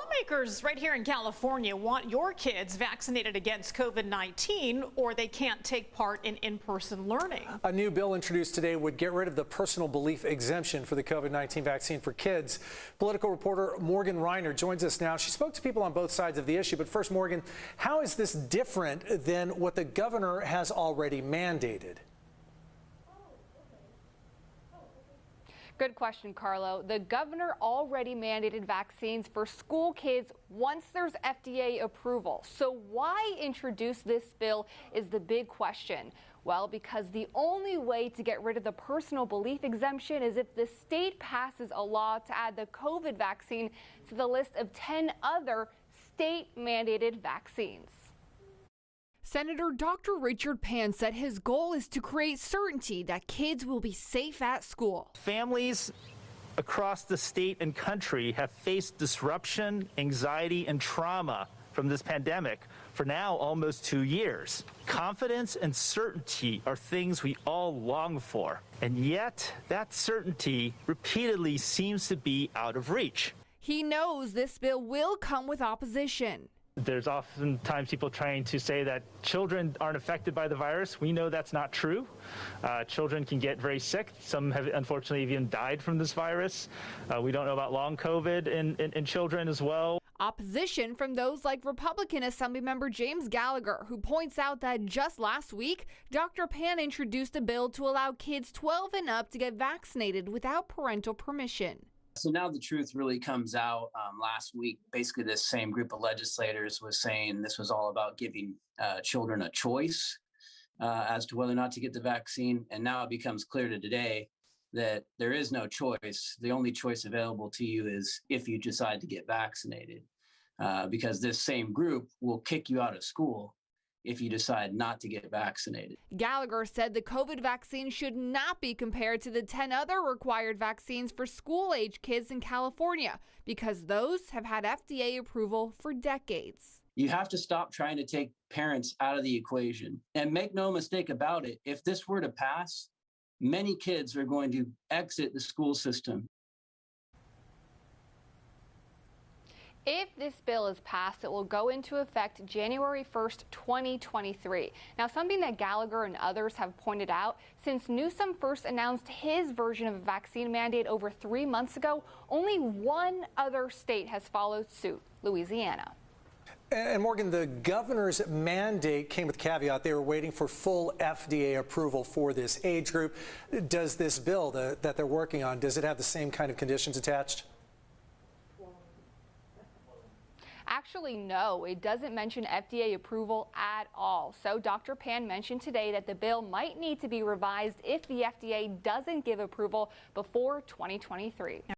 Lawmakers right here in California want your kids vaccinated against COVID-19 or they can't take part in in-person learning. A new bill introduced today would get rid of the personal belief exemption for the COVID-19 vaccine for kids. Political reporter Morgan Rynor joins us now. She spoke to people on both sides of the issue. But first, Morgan, how is this different than what the governor has already mandated? Good question, Carlo. The governor already mandated vaccines for school kids once there's FDA approval. So why introduce this bill is the big question. Well, because the only way to get rid of the personal belief exemption is if the state passes a law to add the COVID vaccine to the list of 10 other state-mandated vaccines. Senator Dr. Richard Pan said his goal is to create certainty that kids will be safe at school. Families across the state and country have faced disruption, anxiety, and trauma from this pandemic for now almost 2 years. Confidence and certainty are things we all long for, and yet that certainty repeatedly seems to be out of reach. He knows this bill will come with opposition. There's oftentimes people trying to say that children aren't affected by the virus. We know that's not true. Children can get very sick. Some have unfortunately even died from this virus. We don't know about long COVID in children as well. Opposition from those like Republican Assemblymember James Gallagher, who points out that just last week, Dr. Pan introduced a bill to allow kids 12 and up to get vaccinated without parental permission. So now the truth really comes out. Last week, basically this same group of legislators was saying this was all about giving children a choice as to whether or not to get the vaccine. And now it becomes clear to today that there is no choice. The only choice available to you is if you decide to get vaccinated, because this same group will kick you out of school if you decide not to get vaccinated. Gallagher said the COVID vaccine should not be compared to the 10 other required vaccines for school-age kids in California because those have had FDA approval for decades. You have to stop trying to take parents out of the equation. And make no mistake about it, if this were to pass, many kids are going to exit the school system. If this bill is passed, it will go into effect January 1st, 2023. Now, something that Gallagher and others have pointed out, since Newsom first announced his version of a vaccine mandate over 3 months ago, only one other state has followed suit, Louisiana. And Morgan, the governor's mandate came with caveat. They were waiting for full FDA approval for this age group. Does this bill that they're working on, does it have the same kind of conditions attached? Actually, no, it doesn't mention FDA approval at all. So Dr. Pan mentioned today that the bill might need to be revised if the FDA doesn't give approval before 2023.